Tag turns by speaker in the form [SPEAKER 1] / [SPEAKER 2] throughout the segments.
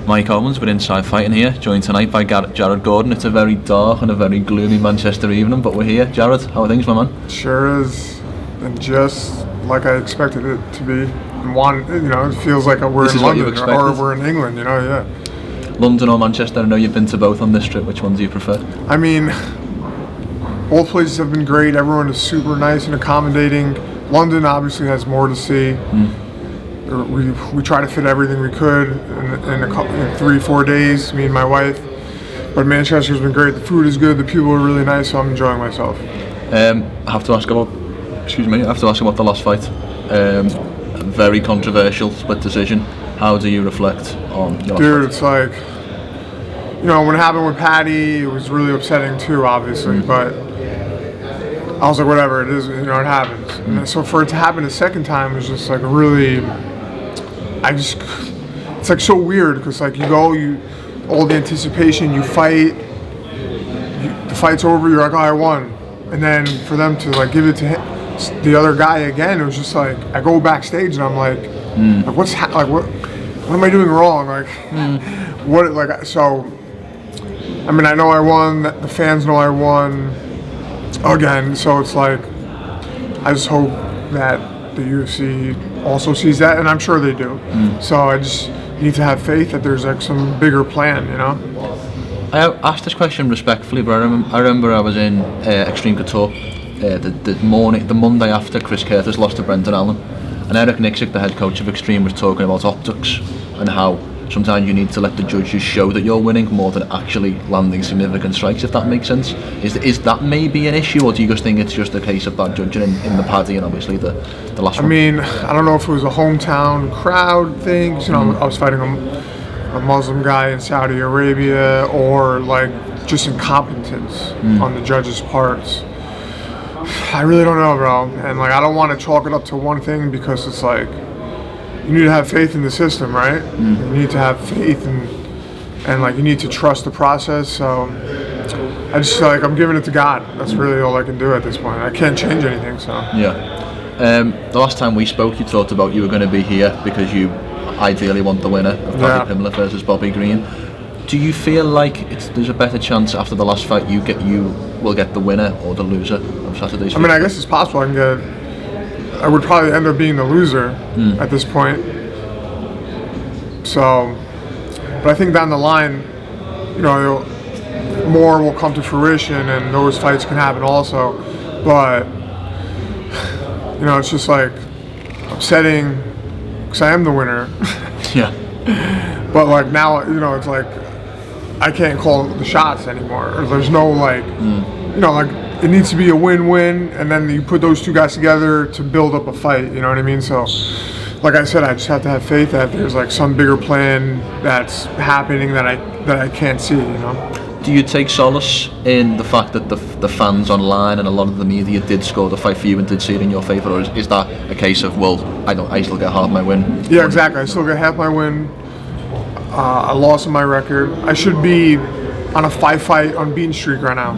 [SPEAKER 1] Mike Owens with Inside Fighting here, joined tonight by Jared Gordon. It's a very dark and a very gloomy Manchester evening, but we're here. Jared, how are things, my man?
[SPEAKER 2] Sure is, and just like I expected it to be. It feels like we're in London or we're in England, yeah.
[SPEAKER 1] London or Manchester? I know you've been to both on this trip. Which one do you prefer?
[SPEAKER 2] I mean, both places have been great. Everyone is super nice and accommodating. London obviously has more to see. We try to fit everything we could in 3-4 days, me and my wife. But Manchester's been great. The food is good. The people are really nice, so I'm enjoying myself.
[SPEAKER 1] I have to ask about the last fight. A very controversial split decision. How do you reflect on your
[SPEAKER 2] Dude, it's like, when it happened with Paddy, it was really upsetting too, obviously. But I was like, whatever, it is, it happens. And so for it to happen a second time was just like really, it's like so weird because like all the anticipation, you fight, the fight's over, you're like, oh, I won. And then for them to like give it to the other guy again, it was just like, I go backstage and I'm like, what am I doing wrong? I know I won, the fans know I won again, so it's like, I just hope that the UFC also sees that, and I'm sure they do. So I just need to have faith that there's like some bigger plan,
[SPEAKER 1] I asked this question respectfully, but I remember I was in Extreme Couture the Monday after Chris Curtis lost to Brendan Allen, and Eric Nixick, the head coach of Extreme, was talking about optics and how sometimes you need to let the judges show that you're winning more than actually landing significant strikes, if that makes sense. Is that maybe an issue, or do you just think it's just a case of bad judging in the Paddy and obviously the last one?
[SPEAKER 2] I mean, I don't know if it was a hometown crowd thing. I was fighting a Muslim guy in Saudi Arabia, or like just incompetence on the judges' parts. I really don't know, bro. And like, I don't want to chalk it up to one thing because it's like, you need to have faith in the system, right? You need to have faith and like you need to trust the process. So I just feel like I'm giving it to God. That's really all I can do at this point. I can't change anything. So
[SPEAKER 1] yeah. The last time we spoke, you talked about you were going to be here because you ideally want the winner of Paddy Pimblett versus Bobby Green. Do you feel like there's a better chance after the last fight you will get the winner or the loser of Saturday's fight?
[SPEAKER 2] I mean, I guess it's possible I would probably end up being the loser at this point. So, but I think down the line, more will come to fruition and those fights can happen also. But, it's just like upsetting because I am the winner.
[SPEAKER 1] Yeah.
[SPEAKER 2] But like now, it's like I can't call the shots anymore. Or there's no like, it needs to be a win-win, and then you put those two guys together to build up a fight, you know what I mean? So, like I said, I just have to have faith that there's like some bigger plan that's happening that I can't see,
[SPEAKER 1] Do you take solace in the fact that the fans online and a lot of the media did score the fight for you and did see it in your favour, or is that a case of, well, I still get half my win?
[SPEAKER 2] Yeah, exactly. I still get half my win. A loss in my record. I should be on a 5-fight unbeaten streak right now.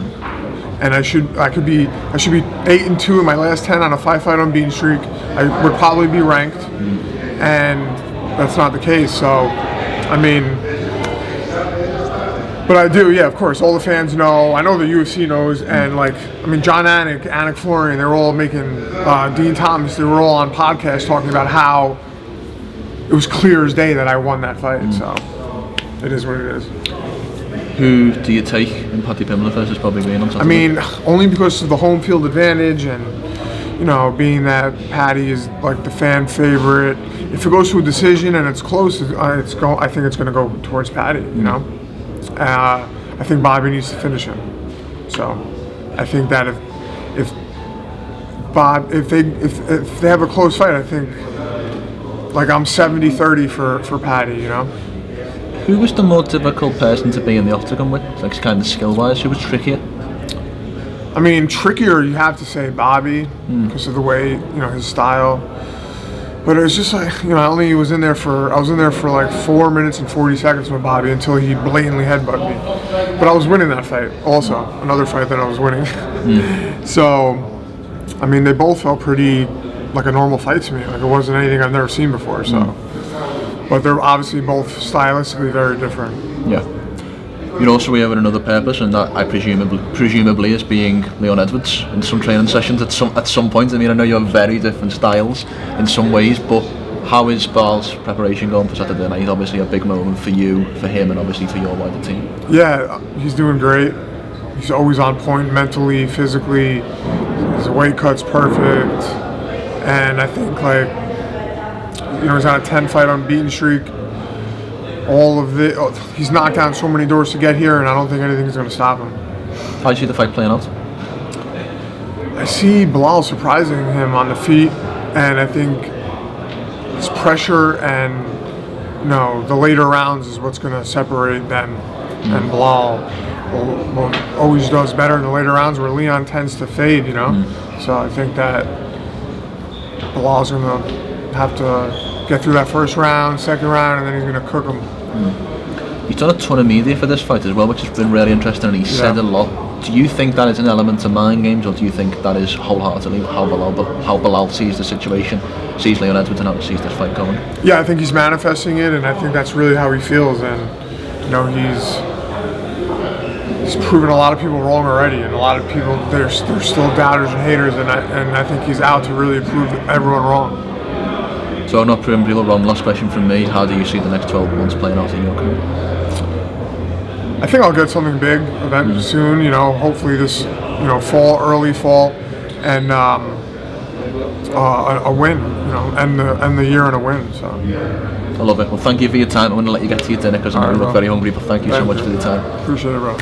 [SPEAKER 2] And I should be 8-2 in my last 10 on a 5-fight unbeaten streak. I would probably be ranked, and that's not the case. So, I mean, but I do, yeah, of course. All the fans know. I know the UFC knows, and like, I mean, John Anik Florian, they're all making Dean Thomas. They were all on podcasts talking about how it was clear as day that I won that fight. So, it is what it is.
[SPEAKER 1] Who do you take in Paddy Pimblett versus Bobby Green on Saturday?
[SPEAKER 2] I mean, only because of the home field advantage and, being that Paddy is like the fan favorite. If it goes to a decision and it's close, I think it's going to go towards Paddy, I think Bobby needs to finish him. So, I think that if they have a close fight, I think like I'm 70-30 for Paddy,
[SPEAKER 1] Who was the more difficult person to be in the octagon with, like kind of skill-wise? Who was trickier?
[SPEAKER 2] I mean, trickier, you have to say Bobby because of the way, his style. But it was just like, I was in there for like 4 minutes and 40 seconds with Bobby until he blatantly headbutted me. But I was winning that fight also, another fight that I was winning. So, I mean, they both felt pretty like a normal fight to me. Like it wasn't anything I've never seen before. So, but they're obviously both stylistically very different.
[SPEAKER 1] Yeah. You're also here with another purpose, and that I presumably is being Leon Edwards in some training sessions at some point. I mean, I know you have very different styles in some ways, but how is Belal's preparation going for Saturday night? Obviously a big moment for you, for him, and obviously for your wider team.
[SPEAKER 2] Yeah, he's doing great. He's always on point mentally, physically. His weight cut's perfect, and I think he's on a 10-fight unbeaten streak. He's knocked down so many doors to get here, and I don't think anything's going to stop him.
[SPEAKER 1] How do you see the fight playing out?
[SPEAKER 2] I see Belal surprising him on the feet, and I think his pressure and the later rounds is what's going to separate them. And Belal always does better in the later rounds, where Leon tends to fade. So I think that Belal's going to have to get through that first round, second round, and then he's going to cook him.
[SPEAKER 1] He's done a ton of media for this fight as well, which has been really interesting, and he said a lot. Do you think that is an element of mind games, or do you think that is wholeheartedly how Belal sees the situation, sees Leon Edwards, and how he sees this fight going? Yeah,
[SPEAKER 2] I think he's manifesting it, and I think that's really how he feels. And he's proven a lot of people wrong already, and a lot of people there's still doubters and haters, and I think he's out to really prove everyone wrong.
[SPEAKER 1] So not proving people wrong. Last question from me: how do you see the next 12 months playing out in your career?
[SPEAKER 2] I think I'll get something big event soon. Hopefully this, early fall, and a win. End the year in a win. So.
[SPEAKER 1] I love it. Well, thank you for your time. I'm going to let you get to your dinner because I know you look very hungry. But thank you so much for your time.
[SPEAKER 2] Appreciate it, bro.